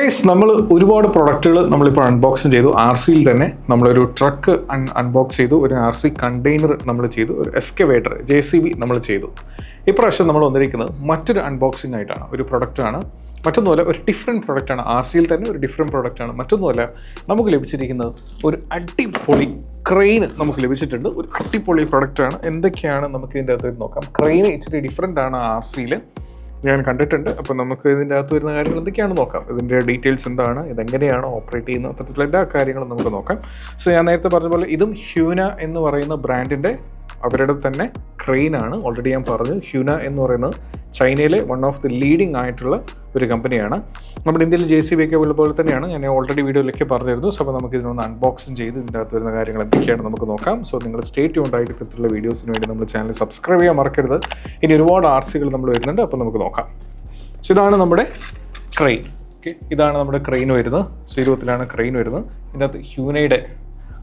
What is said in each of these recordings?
Guys, നമ്മൾ ഒരുപാട് പ്രൊഡക്റ്റുകൾ നമ്മളിപ്പോൾ അൺബോക്സിങ് ചെയ്തു. RCയിൽ തന്നെ നമ്മളൊരു ട്രക്ക് അൺബോക്സ് ചെയ്തു, ഒരു RC കണ്ടെയ്നർ നമ്മൾ ചെയ്തു, ഒരു എക്സ്കവേറ്റർ JCB നമ്മൾ ചെയ്തു. ഇപ്രാവശ്യം നമ്മൾ വന്നിരിക്കുന്നത് മറ്റൊരു അൺബോക്സിംഗ് ആയിട്ടാണ്. ഒരു പ്രൊഡക്റ്റാണ്, മറ്റൊന്നുമല്ല, ഒരു ഡിഫറെൻറ്റ് പ്രൊഡക്റ്റാണ്. RCയിൽ തന്നെ ഒരു ഡിഫറെൻറ്റ് പ്രൊഡക്റ്റാണ്. മറ്റൊന്നുമല്ല, നമുക്ക് ലഭിച്ചിരിക്കുന്നത് ഒരു അടിപൊളി ക്രെയിൻ നമുക്ക് ലഭിച്ചിട്ടുണ്ട്. ഒരു അടിപൊളി പ്രൊഡക്റ്റാണ്. എന്തൊക്കെയാണ് നമുക്ക് ഇതിൻ്റെ അകത്ത് നോക്കാം. ക്രെയിൻ ഇച്ചിരി ഡിഫറെൻ്റ് ആണ് RCയിൽ, ഞാൻ കണ്ടിട്ടുണ്ട്. അപ്പോൾ നമുക്ക് ഇതിൻ്റെ അകത്ത് വരുന്ന കാര്യങ്ങൾ എന്തൊക്കെയാണെന്ന് നോക്കാം. ഇതിൻ്റെ ഡീറ്റെയിൽസ് എന്താണ്, ഇതെങ്ങനെയാണ് ഓപ്പറേറ്റ് ചെയ്യുന്നത്, അത്തരത്തിലുള്ള എല്ലാ കാര്യങ്ങളും നമുക്ക് നോക്കാം. സോ ഞാൻ നേരത്തെ പറഞ്ഞ പോലെ ഇതും ഹ്യൂന എന്ന് പറയുന്ന ബ്രാൻഡിൻ്റെ അവരുടെ തന്നെ ക്രെയിനാണ്. ഓൾറെഡി ഞാൻ പറഞ്ഞു, ഹ്യൂന എന്ന് പറയുന്നത് ചൈനയിലെ വൺ ഓഫ് ദി ലീഡിംഗ് ആയിട്ടുള്ള ഒരു കമ്പനിയാണ്. നമ്മുടെ ഇന്ത്യയിൽ JCB ഒക്കെ ഉള്ള പോലെ തന്നെയാണ്. ഞാൻ ഓൾറെഡി വീഡിയോയിലൊക്കെ പറഞ്ഞിരുന്നു. സോ അപ്പോൾ നമുക്ക് ഇതിനൊന്ന് അൺബോക്സിങ് ചെയ്ത് ഇതിൻ്റെ അകത്ത് വരുന്ന കാര്യങ്ങൾ എന്തൊക്കെയാണ് നമുക്ക് നോക്കാം. സോ നിങ്ങൾ സ്റ്റേ ട്യൂൺഡ് ആയിട്ട് ഇത്തരത്തിലുള്ള വീഡിയോസിന് വേണ്ടി നമ്മുടെ ചാനൽ സബ്സ്ക്രൈബ് ചെയ്യാൻ മറക്കരുത്. ഇനി ഒരുപാട് RCകൾ നമ്മൾ വരുന്നുണ്ട്, അപ്പോൾ നമുക്ക് നോക്കാം. സോ ഇതാണ് നമ്മുടെ ക്രെയിൻ. ഓക്കെ, ഇതാണ് നമ്മുടെ ക്രെയിൻ വരുന്നത്. സോ 20-ലാണ് ക്രെയിൻ വരുന്നത്. ഇതിൻ്റെ അകത്ത് ഹ്യൂനയുടെ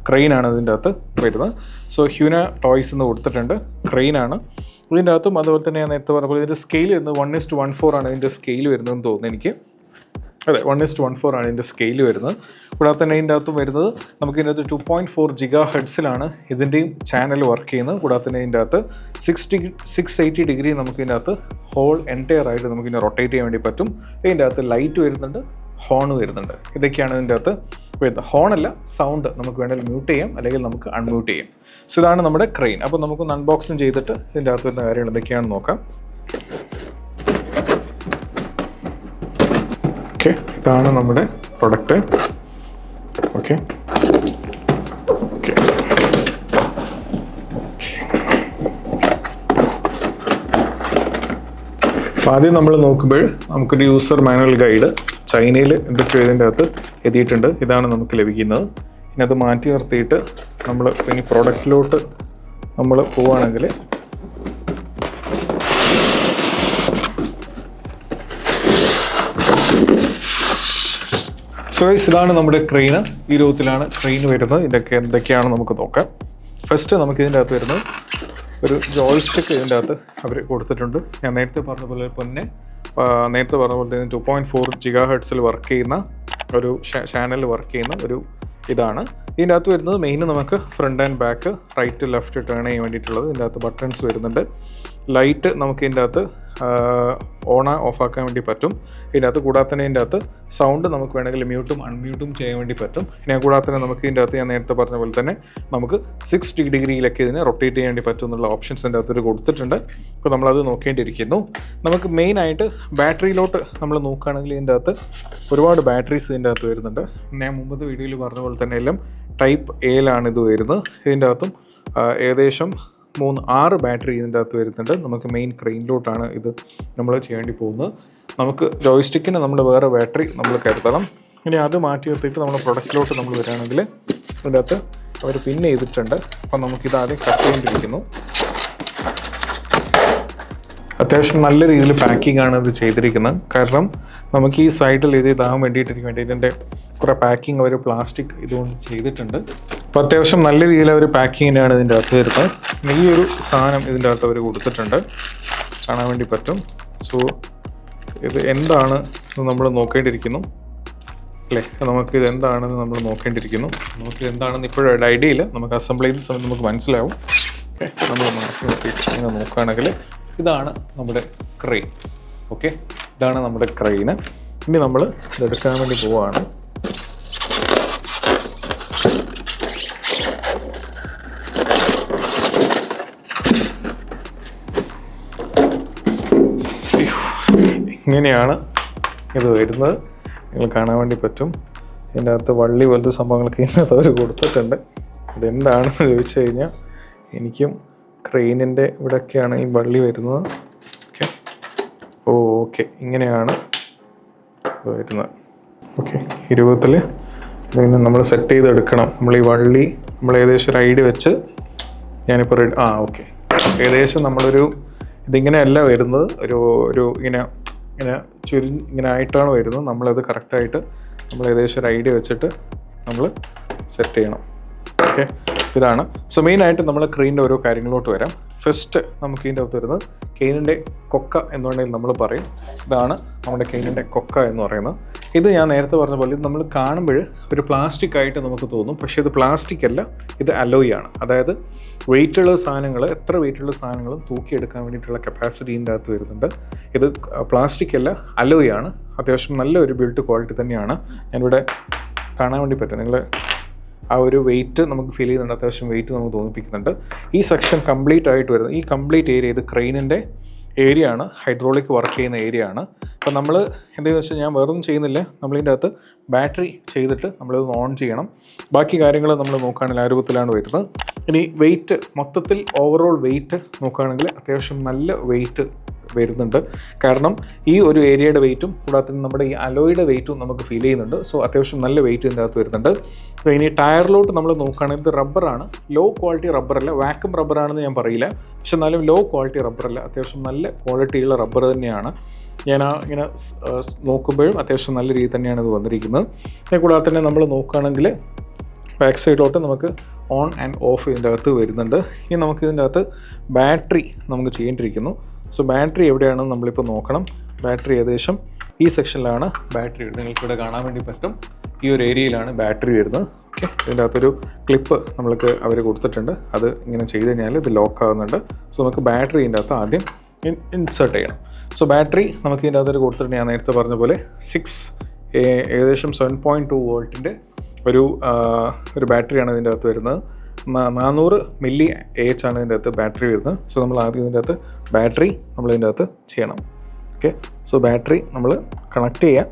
ക്രെയിനാണ് ഇതിൻ്റെ അകത്ത് വരുന്നത്. സോ ഹ്യൂന ടോയ്സ് എന്ന് കൊടുത്തിട്ടുണ്ട്, ക്രെയിനാണ് ഇതിൻ്റെ അകത്തും. അതുപോലെ തന്നെ ഞാൻ നേരത്തെ പറഞ്ഞ പോലെ ഇതിൻ്റെ സ്കെയിൽ വരുന്നത് 1:1:4 ആണ് ഇതിൻ്റെ സ്കെയിൽ വരുന്നതെന്ന് തോന്നുന്നു എനിക്ക്. അതെ, 1:1:4 ആണ് ഇതിൻ്റെ സ്കെയിൽ വരുന്നത്. കൂടാതെ തന്നെ ഇതിൻ്റെ അകത്തും വരുന്നത് നമുക്ക് ഇതിൻ്റെ അകത്ത് 2.4 GHz ഇതിൻ്റെയും ചാനൽ വർക്ക് ചെയ്യുന്നത്. കൂടാതെ തന്നെ ഇതിൻ്റെ അകത്ത് 680 ഡിഗ്രി നമുക്ക് ഇതിൻ്റെ അകത്ത് ഹോൾ എൻറ്റയർ ആയിട്ട് നമുക്ക് ഇതിനെ റൊട്ടേറ്റ് ചെയ്യാൻ വേണ്ടി പറ്റും. ഇതിൻ്റെ അകത്ത് ലൈറ്റ് വരുന്നുണ്ട്, ഹോൺ വരുന്നുണ്ട്. ഇതൊക്കെയാണ് ഇതിൻ്റെ അകത്ത് വരുന്നത്. ഹോണല്ല, സൗണ്ട് നമുക്ക് വേണമെങ്കിൽ മ്യൂട്ട് ചെയ്യാം, അല്ലെങ്കിൽ നമുക്ക് അൺമ്യൂട്ട് ചെയ്യാം. സോ ഇതാണ് നമ്മുടെ ക്രെയിൻ. അപ്പോൾ നമുക്കൊന്ന് അൺബോക്സിങ് ചെയ്തിട്ട് ഇതിൻ്റെ അകത്ത് വരുന്ന കാര്യങ്ങൾ എന്തൊക്കെയാണെന്ന് നോക്കാം. ഓക്കെ, ഇതാണ് നമ്മുടെ പ്രൊഡക്റ്റ്. ഓക്കെ ഓക്കെ ആദ്യം നമ്മൾ നോക്കുമ്പോൾ നമുക്കൊരു യൂസർ മാനുവൽ ഗൈഡ് ചൈനയിൽ എന്തൊക്കെയോ ഇതിൻ്റെ അകത്ത് എഴുതിയിട്ടുണ്ട്. ഇതാണ് നമുക്ക് ലഭിക്കുന്നത്. ഇനി അത് മാറ്റി നിർത്തിയിട്ട് നമ്മൾ ഇനി പ്രൊഡക്റ്റിലോട്ട് നമ്മൾ പോവുകയാണെങ്കിൽ സോ ഗൈസ്, ഇതാണ് നമ്മുടെ ക്രെയിൻ. 20-ലാണ് ക്രെയിൻ വരുന്നത്. ഇതൊക്കെ എന്തൊക്കെയാണെന്ന് നമുക്ക് നോക്കാം. ഫസ്റ്റ് നമുക്ക് ഇതിൻ്റെ അകത്ത് വരുന്നത് ഒരു ജോയ്സ്റ്റിക്ക് ഇതിൻ്റെ അകത്ത് അവർ കൊടുത്തിട്ടുണ്ട്. ഞാൻ നേരത്തെ പറഞ്ഞ പോലെ തന്നെ 2.4 GHz വർക്ക് ചെയ്യുന്ന ഒരു ചാനൽ വർക്ക് ചെയ്യുന്ന ഒരു ഇതാണ്. ഇതിൻ്റെ അകത്ത് വരുന്നത് മെയിൻ നമുക്ക് front and back, right left turn ചെയ്യാൻ വേണ്ടിയിട്ടുള്ളത്. ഇതിൻ്റെ അകത്ത് ബട്ടൺസ് വരുന്നുണ്ട്. ലൈറ്റ് നമുക്ക് ഇതിൻ്റെ അകത്ത് ഓൺ ഓഫ് ആക്കാൻ വേണ്ടി പറ്റും. ഇതിൻ്റെ അകത്ത് കൂടാതെ തന്നെ ഇതിൻ്റെ അകത്ത് സൗണ്ട് നമുക്ക് വേണമെങ്കിൽ മ്യൂട്ടും അൺമ്യൂട്ടും ചെയ്യാൻ വേണ്ടി പറ്റും. ഇനി കൂടാതെ തന്നെ നമുക്ക് ഇതിൻ്റെ അകത്ത് ഞാൻ നേരത്തെ പറഞ്ഞ പോലെ തന്നെ നമുക്ക് 60 ഡിഗ്രിയിലൊക്കെ ഇതിനെ റൊട്ടേറ്റ് ചെയ്യാൻ വേണ്ടി പറ്റും എന്നുള്ള ഓപ്ഷൻസ് ഇതിൻ്റെ അകത്ത് കൊടുത്തിട്ടുണ്ട്. അപ്പോൾ നമ്മളത് നോക്കേണ്ടിയിരിക്കുന്നു. നമുക്ക് മെയിനായിട്ട് ബാറ്ററിയിലോട്ട് നമ്മൾ നോക്കുകയാണെങ്കിൽ ഇതിൻ്റെ അകത്ത് ഒരുപാട് ബാറ്ററീസ് ഇതിൻ്റെ അകത്ത് വരുന്നുണ്ട്. ഞാൻ മുമ്പത്തെ വീഡിയോയിൽ പറഞ്ഞ പോലെ തന്നെ എല്ലാം Type Aയിലാണ് ഇത് വരുന്നത്. ഇതിൻ്റെ അകത്തും ഏകദേശം 6 ബാറ്ററി ഇതിൻ്റെ അകത്ത് വരുന്നുണ്ട്. നമുക്ക് മെയിൻ ക്രെയിനിലോട്ടാണ് ഇത് നമ്മൾ ചെയ്യേണ്ടി പോകുന്നത്. നമുക്ക് ജോയ്സ്റ്റിക്കിന് നമ്മൾ വേറെ ബാറ്ററി നമ്മൾ കരുതണം. ഇനി അത് മാറ്റി നിർത്തിയിട്ട് നമ്മൾ പ്രൊഡക്റ്റിലോട്ട് നമ്മൾ വരികയാണെങ്കിൽ ഇതിൻ്റെ അകത്ത് അവർ പിൻ ചെയ്തിട്ടുണ്ട്. അപ്പം നമുക്കിത് ആദ്യം കട്ട് ചെയ്തിരിക്കുന്നു. അത്യാവശ്യം നല്ല രീതിയിൽ പാക്കിംഗ് ആണ് ഇത് ചെയ്തിരിക്കുന്നത്. കാരണം നമുക്ക് ഈ സൈഡിൽ ഇത് ഇതാകാൻ വേണ്ടിയിട്ടിരിക്കും വേണ്ടി ഇതിൻ്റെ കുറേ പാക്കിംഗ് അവർ പ്ലാസ്റ്റിക് ഇതുകൊണ്ട് ചെയ്തിട്ടുണ്ട്. അപ്പോൾ അത്യാവശ്യം നല്ല രീതിയിൽ അവർ പാക്കിങ്ങിനാണ് ഇതിൻ്റെ അകത്ത് വരുന്നത്. ഈ ഒരു സാധനം ഇതിൻ്റെ അകത്ത് അവർ കൊടുത്തിട്ടുണ്ട്, കാണാൻ വേണ്ടി പറ്റും. സോ ഇത് എന്താണ് നമ്മൾ നോക്കേണ്ടിയിരിക്കുന്നു അല്ലേ, നമുക്കിത് എന്താണെന്ന് നമ്മൾ നോക്കേണ്ടിയിരിക്കുന്നു. നമുക്കിത് എന്താണെന്ന് ഇപ്പോഴും ഐഡിയ ഇല്ല. നമുക്ക് അസംബിൾ ചെയ്ത സമയത്ത് നമുക്ക് മനസ്സിലാവും. ഓക്കെ, നമ്മൾ മാറ്റി നോക്കിയിട്ട് ഇങ്ങനെ നോക്കുകയാണെങ്കിൽ ഇതാണ് നമ്മുടെ ക്രെയിൻ. ഓക്കെ, ഇതാണ് നമ്മുടെ ക്രെയിന്. ഇനി നമ്മൾ ഇതെടുക്കാൻ വേണ്ടി പോവുകയാണ്. ഇങ്ങനെയാണ് ഇത് വരുന്നത്. നിങ്ങൾ കാണാൻ വേണ്ടി പറ്റും. ഇതിൻ്റെ അകത്ത് വള്ളി പോലത്തെ സംഭവങ്ങളൊക്കെ ഇതിനകത്ത് അവർ കൊടുത്തിട്ടുണ്ട്. ഇതെന്താണെന്ന് ചോദിച്ചു കഴിഞ്ഞാൽ എനിക്കും ക്രെയിനിൻ്റെ ഇവിടെയൊക്കെയാണ് ഈ വള്ളി വരുന്നത്. ഓക്കെ, ഓക്കെ, ഇങ്ങനെയാണ് വരുന്നത്. ഓക്കെ, 20-ൽ ഇതിന് നമ്മൾ സെറ്റ് ചെയ്തെടുക്കണം. നമ്മൾ ഈ വള്ളി നമ്മൾ ഏകദേശം ഒരു ഐഡിയ വെച്ച് ഞാനിപ്പോൾ ഓക്കെ, ഏകദേശം നമ്മളൊരു ഇതിങ്ങനെയല്ല വരുന്നത്, ഒരു ഇങ്ങനെ ഇങ്ങനെ ആയിട്ടാണ് വരുന്നത്. നമ്മളത് കറക്റ്റായിട്ട് നമ്മൾ ഏകദേശം ഒരു ഐഡിയ വെച്ചിട്ട് നമ്മൾ സെറ്റ് ചെയ്യണം. ഓക്കെ, ഇതാണ്. സോ മെയിനായിട്ട് നമ്മൾ ക്രെയിനിൻ്റെ ഓരോ കാര്യങ്ങളിലോട്ട് വരാം. ഫസ്റ്റ് നമുക്ക് ഇതിൻ്റെ അകത്ത് വരുന്നത് കെയിനിൻ്റെ കൊക്ക എന്നുണ്ടെങ്കിൽ നമ്മൾ പറയും. ഇതാണ് നമ്മുടെ കെയിനിൻ്റെ കൊക്ക എന്ന് പറയുന്നത്. ഇത് ഞാൻ നേരത്തെ പറഞ്ഞ പോലെ ഇത് നമ്മൾ കാണുമ്പോൾ ഒരു പ്ലാസ്റ്റിക് ആയിട്ട് നമുക്ക് തോന്നും, പക്ഷേ ഇത് പ്ലാസ്റ്റിക് അല്ല, ഇത് അലോയ് ആണ്. അതായത് വെയിറ്റുള്ള സാധനങ്ങൾ, എത്ര വെയിറ്റുള്ള സാധനങ്ങളും തൂക്കിയെടുക്കാൻ വേണ്ടിയിട്ടുള്ള കപ്പാസിറ്റി ഇതിൻ്റെ അകത്ത് വരുന്നുണ്ട്. ഇത് പ്ലാസ്റ്റിക് അല്ല, അലോയ് ആണ്. അത്യാവശ്യം നല്ലൊരു ബിൽഡ് ക്വാളിറ്റി തന്നെയാണ്. ഞാനിവിടെ കാണാൻ വേണ്ടി പറ്റും, നിങ്ങൾ ആ ഒരു വെയിറ്റ് നമുക്ക് ഫീൽ ചെയ്യുന്നുണ്ട്, അത്യാവശ്യം വെയിറ്റ് നമുക്ക് തോന്നിപ്പിക്കുന്നുണ്ട്. ഈ സെക്ഷൻ കംപ്ലീറ്റ് ആയിട്ട് വരുന്നത്, ഈ കംപ്ലീറ്റ് ഏരിയ ഇത് ക്രെയിനിൻ്റെ ഏരിയ ആണ്, ഹൈഡ്രോളിക് വർക്ക് ചെയ്യുന്ന ഏരിയ ആണ്. അപ്പോൾ നമ്മൾ എന്താണെന്ന് വെച്ചാൽ ഞാൻ വേറൊന്നും ചെയ്യുന്നില്ല, നമ്മളിതിൻ്റെ അകത്ത് ബാറ്ററി ചെയ്തിട്ട് നമ്മളിത് ഓൺ ചെയ്യണം. ബാക്കി കാര്യങ്ങൾ നമ്മൾ നോക്കുകയാണെങ്കിൽ ആ രൂപത്തിലാണ് വരുന്നത്. ഇനി വെയിറ്റ്, മൊത്തത്തിൽ ഓവറോൾ വെയിറ്റ് നോക്കുകയാണെങ്കിൽ അത്യാവശ്യം നല്ല വെയിറ്റ് വരുന്നുണ്ട്. കാരണം ഈ ഒരു ഏരിയയുടെ വെയിറ്റും കൂടാതെ നമ്മുടെ ഈ അലോയുടെ വെയിറ്റും നമുക്ക് ഫീൽ ചെയ്യുന്നുണ്ട്. സോ അത്യാവശ്യം നല്ല വെയിറ്റ് ഇതിൻ്റെ അകത്ത് വരുന്നുണ്ട്. അപ്പോൾ ഇനി ടയറിലോട്ട് നമ്മൾ നോക്കുകയാണെങ്കിൽ ഇത് റബ്ബറാണ്, ലോ ക്വാളിറ്റി റബ്ബറല്ല, വാക്വം റബ്ബറാണെന്ന് ഞാൻ പറയില്ല, പക്ഷെ എന്നാലും ലോ ക്വാളിറ്റി റബ്ബറല്ല, അത്യാവശ്യം നല്ല ക്വാളിറ്റിയുള്ള റബ്ബർ തന്നെയാണ്. ഞാൻ ഇങ്ങനെ നോക്കുമ്പോഴും അത്യാവശ്യം നല്ല രീതിയിൽ തന്നെയാണ് ഇത് വന്നിരിക്കുന്നത്. കൂടാതെ തന്നെ നമ്മൾ നോക്കുകയാണെങ്കിൽ ബാക്ക് സൈഡിലോട്ട് നമുക്ക് ഓൺ ആൻഡ് ഓഫ് ഇതിൻ്റെ അകത്ത് വരുന്നുണ്ട്. ഇനി നമുക്ക് ഇതിൻ്റെ അകത്ത് ബാറ്ററി നമുക്ക് ചെയ്യേണ്ടിയിരിക്കുന്നു. സോ ബാറ്ററി എവിടെയാണെന്ന് നമ്മളിപ്പോൾ നോക്കണം. ബാറ്ററി ഏകദേശം ഈ സെക്ഷനിലാണ് ബാറ്ററി വരുന്നത്. നിങ്ങൾക്കിവിടെ കാണാൻ വേണ്ടി പറ്റും, ഈ ഒരു ഏരിയയിലാണ് ബാറ്ററി വരുന്നത്. ഓക്കെ, ഇതിൻ്റെ അകത്തൊരു ക്ലിപ്പ് നമ്മൾക്ക് അവർ കൊടുത്തിട്ടുണ്ട്, അത് ഇങ്ങനെ ചെയ്ത് കഴിഞ്ഞാൽ ഇത് ലോക്ക് ആകുന്നുണ്ട്. സോ നമുക്ക് ബാറ്ററി ഇതിൻ്റെ അകത്ത് ആദ്യം ഇൻസേർട്ട് ചെയ്യണം. സോ ബാറ്ററി നമുക്ക് ഇതിൻ്റെ അകത്തൊരു കൊടുത്തിട്ടുണ്ട്. ഞാൻ നേരത്തെ പറഞ്ഞ പോലെ ഏകദേശം 7.2 വോൾട്ടിൻ്റെ ഒരു ബാറ്ററിയാണ് ഇതിൻ്റെ അകത്ത് വരുന്നത്. 400 മില്ലി AH ആണ് ഇതിൻ്റെ അകത്ത് ബാറ്ററി വരുന്നത്. സോ നമ്മൾ ആദ്യം ഇതിൻ്റെ അകത്ത് ബാറ്ററി നമ്മളിതിൻ്റെ അകത്ത് ചെയ്യണം. ഓക്കെ, സോ ബാറ്ററി നമ്മൾ കണക്ട് ചെയ്യാം.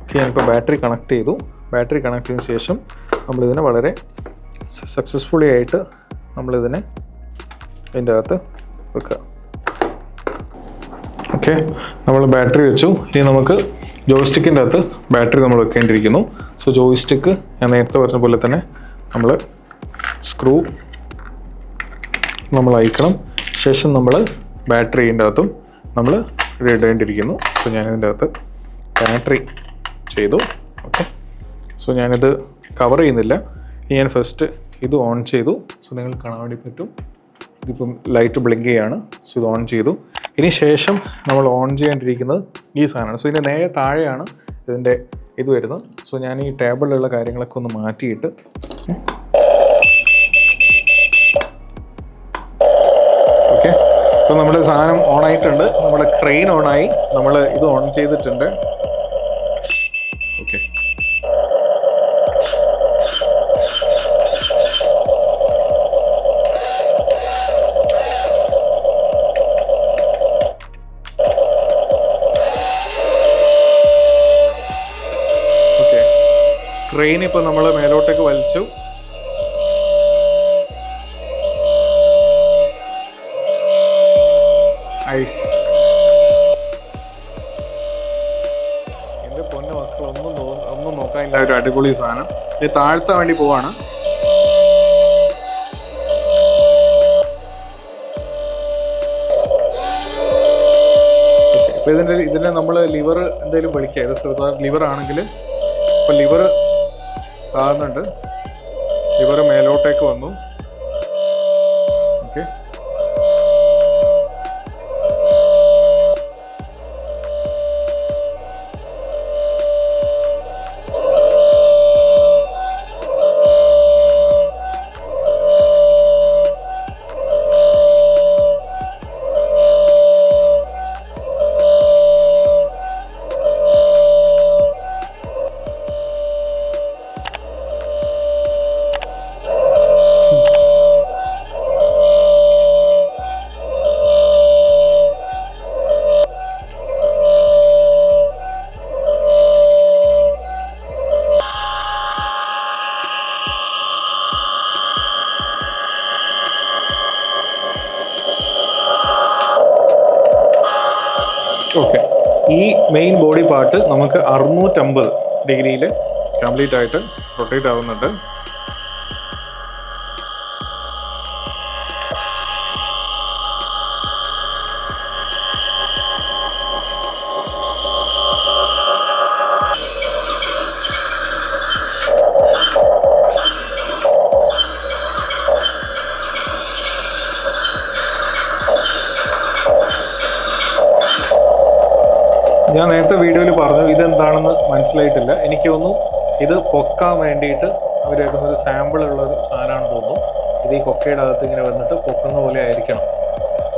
ഓക്കെ, ഞാനിപ്പോൾ ബാറ്ററി കണക്ട് ചെയ്തു. ബാറ്ററി കണക്ട് ചെയ്തതിന് ശേഷം നമ്മളിതിനെ വളരെ സക്സസ്ഫുള്ളി ആയിട്ട് നമ്മളിതിനെ ഇതിൻ്റെ അകത്ത് വെക്കുക. ഓക്കെ, നമ്മൾ ബാറ്ററി വെച്ചു. ഇനി നമുക്ക് ജോയ്സ്റ്റിക്കിൻ്റെ അകത്ത് ബാറ്ററി നമ്മൾ വെക്കേണ്ടിയിരിക്കുന്നു. സോ ജോയ്സ്റ്റിക്ക് ഞാൻ നേരത്തെ പറഞ്ഞ പോലെ തന്നെ നമ്മൾ സ്ക്രൂ നമ്മൾ അയക്കണം. ശേഷം നമ്മൾ ബാറ്ററിൻ്റെ അകത്തും നമ്മൾ ഇടേണ്ടിയിരിക്കുന്നു. സോ ഞാനിതിൻ്റെ അകത്ത് ബാറ്ററി ചെയ്തു. ഓക്കെ, സോ ഞാനിത് കവർ ചെയ്യുന്നില്ല. ഞാൻ ഫസ്റ്റ് ഇത് ഓൺ ചെയ്തു. സോ നിങ്ങൾ കാണാൻ വേണ്ടി പറ്റും, ഇതിപ്പം ലൈറ്റ് ബ്ലിങ്ക് ചെയ്യാണ്. സോ ഇത് ഓൺ ചെയ്തു. ഇനി ശേഷം നമ്മൾ ഓൺ ചെയ്യേണ്ടിയിരിക്കുന്നത് ഈ സാധനമാണ്. സോ ഇതിൻ്റെ നേരെ താഴെയാണ് ഇതിൻ്റെ ഇത് വരുന്നത്. സോ ഞാൻ ഈ ടേബിളിലുള്ള കാര്യങ്ങളൊക്കെ ഒന്ന് മാറ്റിയിട്ട് ഓക്കെ, അപ്പോൾ നമ്മുടെ സാധനം ഓൺ ആയിട്ടുണ്ട്. നമ്മുടെ ക്രെയിൻ ഓണായി, നമ്മൾ ഇത് ഓൺ ചെയ്തിട്ടുണ്ട്. ഓക്കെ, ക്രെയിൻ ഇപ്പോൾ നമ്മൾ മേലോട്ടേക്ക് വലിച്ചു. ഐസ്, എൻ്റെ പൊന്നു മക്കൾ ഒന്നും നോക്കാൻ ഇല്ല, ഒരു അടിപൊളി സാധനം. ഇത് താഴ്ത്താൻ വേണ്ടി പോവാണ്. ഇപ്പൊ ഇതിനെ നമ്മൾ ലിവർ എന്തെങ്കിലും വിളിക്കുക. ഇത് ലിവർ ആണെങ്കിൽ ഇപ്പൊ ലിവർ താഴ്ന്നുണ്ട്, ലിവർ മേലോട്ടേക്ക് വന്നു. ഓക്കെ, ഓക്കെ, ഈ മെയിൻ ബോഡി പാർട്ട് നമുക്ക് 650 ഡിഗ്രിയിൽ കംപ്ലീറ്റ് ആയിട്ട് റൊട്ടേറ്റ് ആവുന്നുണ്ട്. ഞാൻ നേരത്തെ വീഡിയോയിൽ പറഞ്ഞു ഇതെന്താണെന്ന് മനസ്സിലായിട്ടില്ല. എനിക്ക് തോന്നുന്നു ഇത് പൊക്കാൻ വേണ്ടിയിട്ട് അവർ വെക്കുന്നൊരു സാമ്പിൾ ഉള്ളൊരു സാധനമാണെന്ന് തോന്നുന്നു. ഇത് ഈ കൊക്കയുടെ അകത്ത് ഇങ്ങനെ വന്നിട്ട് പൊക്കുന്ന പോലെ ആയിരിക്കണം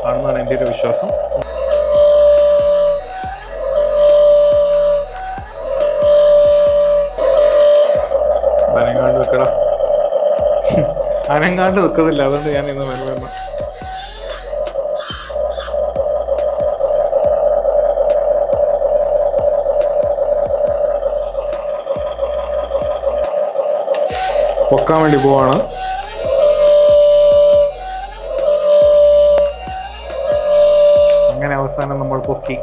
ആണെന്നാണ് എൻ്റെ ഒരു വിശ്വാസം. അനങ്ങാണ്ട് വെക്കടാ, അനങ്ങാണ്ട് വെക്കുന്നില്ല, അതുകൊണ്ട് ഞാൻ ഇന്ന് വരുന്ന പൊക്കാൻ വേണ്ടി പോവാണ്. അങ്ങനെ അവസാനം നമ്മൾ പൊക്കി.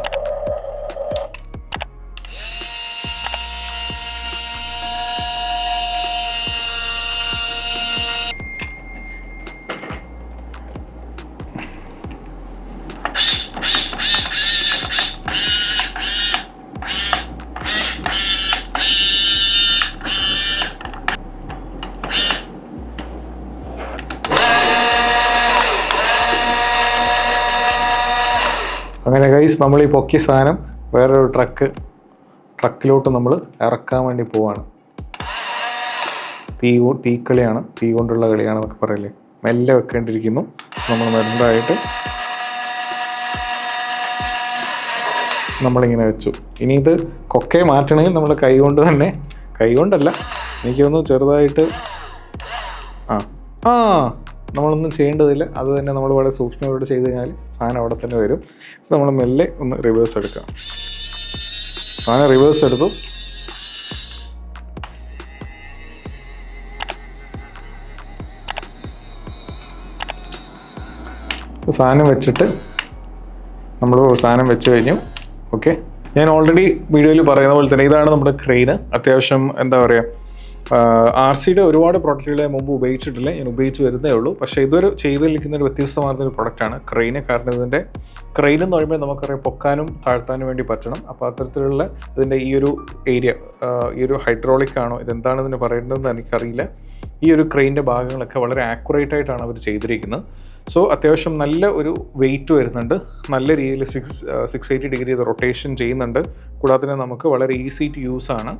അങ്ങനെ ഗൈസ്, നമ്മൾ ഈ പൊക്കിയ സാധനം വേറൊരു ട്രക്കിലോട്ട് നമ്മൾ ഇറക്കാൻ വേണ്ടി പോവാണ്. തീക്കളിയാണ്, തീ കൊണ്ടുള്ള കളിയാണെന്നൊക്കെ പറയില്ലേ. മെല്ലെ വെക്കേണ്ടിയിരിക്കുന്നു. നമ്മൾ മെല്ലായിട്ട് നമ്മളിങ്ങനെ വെച്ചു. ഇനി ഇത് കൊക്കയെ മാറ്റണമെങ്കിൽ നമ്മൾ കൈ കൊണ്ടല്ല, എനിക്ക് തോന്നുന്നു ചെറുതായിട്ട് നമ്മളൊന്നും ചെയ്യേണ്ടതില്ല. അത് തന്നെ നമ്മൾ വളരെ സൂക്ഷ്മതയോടെ ചെയ്ത് കഴിഞ്ഞാൽ സാധനം അവിടെ തന്നെ വരും. നമ്മൾ മെല്ലെ ഒന്ന് റിവേഴ്സ് എടുക്കാം. സാധനം റിവേഴ്സ് എടുത്തു. സാധനം വെച്ചിട്ട് നമ്മൾ സാധനം വെച്ച് കഴിഞ്ഞു. ഓക്കെ, ഞാൻ ഓൾറെഡി വീഡിയോയിൽ പറയുന്ന പോലെ തന്നെ ഇതാണ് നമ്മുടെ ക്രെയിന്. അത്യാവശ്യം എന്താ പറയുക, RCയുടെ ഒരുപാട് പ്രൊഡക്റ്റുകളെ മുമ്പ് ഉപയോഗിച്ചിട്ടില്ല, ഞാൻ ഉപയോഗിച്ച് വരുന്നേ ഉള്ളൂ. പക്ഷേ ഇതൊരു ചെയ്തിരിക്കുന്ന ഒരു വ്യത്യസ്തമാർന്നൊരു പ്രൊഡക്റ്റാണ് ക്രെയിന്. കാരണം ഇതിൻ്റെ ക്രെയിൻ എന്ന് പറയുമ്പോൾ നമുക്കറിയാം പൊക്കാനും താഴ്ത്താനും വേണ്ടി പറ്റണം. അപ്പോൾ അത്തരത്തിലുള്ള ഇതിൻ്റെ ഈ ഒരു ഏരിയ, ഈ ഒരു ഹൈഡ്രോളിക് ആണോ ഇതെന്താണ് ഇതിന് പറയേണ്ടതെന്ന് എനിക്കറിയില്ല. ഈ ഒരു ക്രെയിൻ്റെ ഭാഗങ്ങളൊക്കെ വളരെ ആക്യുറേറ്റ് ആയിട്ടാണ് അവർ ചെയ്തിരിക്കുന്നത്. സോ അത്യാവശ്യം നല്ല ഒരു വെയിറ്റ് വരുന്നുണ്ട്. നല്ല രീതിയിൽ 680 ഡിഗ്രി ഇത് റൊട്ടേഷൻ ചെയ്യുന്നുണ്ട്. കൂടാതെ തന്നെ നമുക്ക് വളരെ ഈസി ടു യൂസ് ആണ്.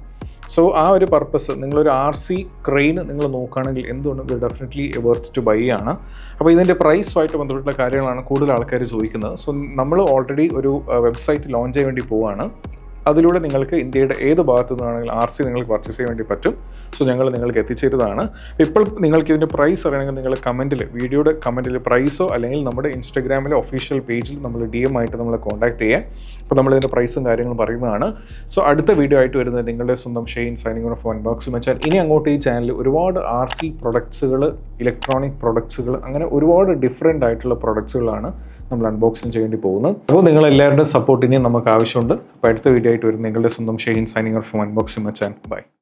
സോ ആ ഒരു പർപ്പസ്, നിങ്ങളൊരു RC ക്രെയിൻ നിങ്ങൾ നോക്കുകയാണെങ്കിൽ എന്തുകൊണ്ടും ഇത് ഡെഫിനറ്റ്ലി വർത്ത് ടു ബൈ ആണ്. അപ്പോൾ ഇതിൻ്റെ പ്രൈസുമായിട്ട് ബന്ധപ്പെട്ടുള്ള കാര്യങ്ങളാണ് കൂടുതൽ ആൾക്കാർ ചോദിക്കുന്നത്. സോ നമ്മൾ ഓൾറെഡി ഒരു വെബ്സൈറ്റ് ലോഞ്ച് ചെയ്യാൻ വേണ്ടി പോവുകയാണ്. അതിലൂടെ നിങ്ങൾക്ക് ഇന്ത്യയുടെ ഏത് ഭാഗത്തു നിന്നാണെങ്കിലും RC നിങ്ങൾക്ക് പർച്ചേസ് ചെയ്യാൻ വേണ്ടി പറ്റും. സോ ഞങ്ങൾ നിങ്ങൾക്ക് എത്തിച്ചേരുന്നതാണ്. ഇപ്പോൾ നിങ്ങൾക്ക് ഇതിൻ്റെ പ്രൈസ് അറിയണമെങ്കിൽ നിങ്ങൾ വീഡിയോയുടെ കമൻറ്റിൽ പ്രൈസോ അല്ലെങ്കിൽ നമ്മുടെ ഇൻസ്റ്റാഗ്രാമിലെ ഒഫീഷ്യൽ പേജിൽ നമ്മൾ DM ആയിട്ട് നമ്മളെ കോൺടാക്ട് ചെയ്യാം. അപ്പോൾ നമ്മളിതിൻ്റെ പ്രൈസും കാര്യങ്ങളും പറയുന്നതാണ്. സോ അടുത്ത വീഡിയോ ആയിട്ട് വരുന്നത് നിങ്ങളുടെ സ്വന്തം ഷെയ്ൻ സൈനിങ് ഓഫ് അൺബോക്സിംഗ് വെച്ചാൽ ഇനി അങ്ങോട്ട് ഈ ചാനലിൽ ഒരുപാട് RC പ്രൊഡക്ട്സുകൾ, ഇലക്ട്രോണിക് പ്രൊഡക്ട്സുകൾ, അങ്ങനെ ഒരുപാട് ഡിഫറെൻ്റ് ആയിട്ടുള്ള പ്രൊഡക്ട്സുകളാണ് നമ്മൾ അൺബോക്സിങ് ചെയ്യേണ്ടി പോകുന്നത്. അപ്പോൾ നിങ്ങൾ എല്ലാവരുടെയും സപ്പോർട്ട് ഇനിയും നമുക്ക് ആവശ്യമുണ്ട്. അപ്പോൾ അടുത്ത വീഡിയോ ആയിട്ട് വരുന്നത് നിങ്ങളുടെ സ്വന്തം ഷെയ്ൻ സൈനിങ് ഓഫ് അൺബോക്സിംഗ് വെച്ചാൽ ബൈ.